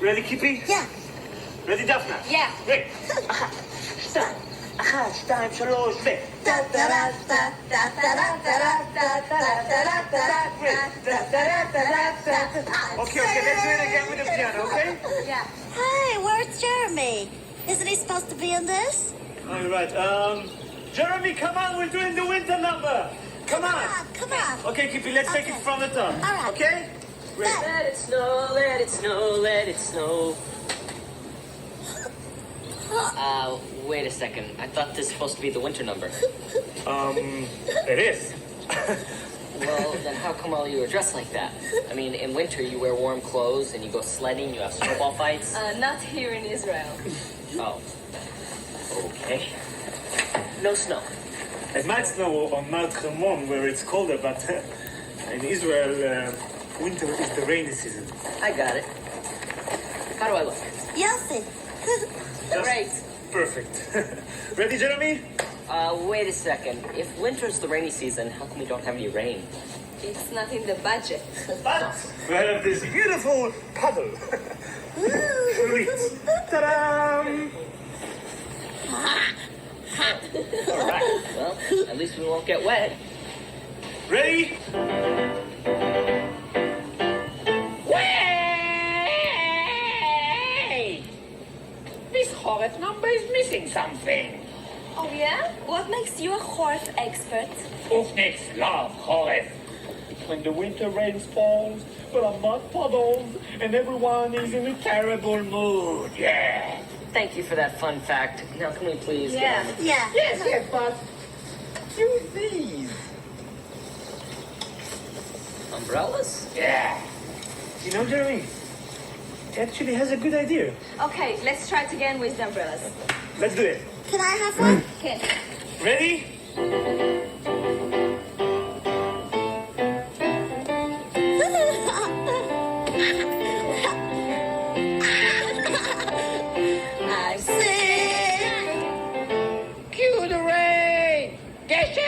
Ready, Kippy? Yeah. Ready, Daphne? Yeah. Great. אחת, שתיים, שלוש, ו... Okay, let's do it again with the piano, okay? Yeah. Hey, where's Jeremy? Isn't he supposed to be in this? All right, Jeremy, come on, we're doing the winter number. Come on. Come on. Okay, Kippy, let's take it from the top. All right. Okay? Great. Let it snow, let it snow, let it snow. Wait a second. I thought this was supposed to be the winter number. It is. Well, then how come all you were dressed like that? I mean, in winter you wear warm clothes and you go sledding, you have snowball fights. Not here in Israel. Oh. Okay. No snow. It might snow on Mount Hermon where it's colder, but in Israel, winter is the rainy season. I got it. How do I look? Yossi. Great. Perfect. Ready, Jeremy? Wait a second. If winter's the rainy season, how come we don't have any rain? It's not in the budget. But we have this beautiful puddle. Sweet. Ta-da! All right. Well, at least we won't get wet. Ready? Wait! This horrid number is missing something. Oh yeah? What makes you a horse expert? Ufniks love horrid. When the winter rains falls, there are mud puddles, and everyone is in a terrible mood. Yeah. Thank you for that fun fact. Now can we please Yeah. get on? Yeah. Yes, but use these. Umbrellas? Yeah. You know, Jeremy, he actually has a good idea. Okay, let's try it again with the umbrellas. Let's do it. Can I have one? Okay. Ready? I'm sick. Cue the rain. Geshem!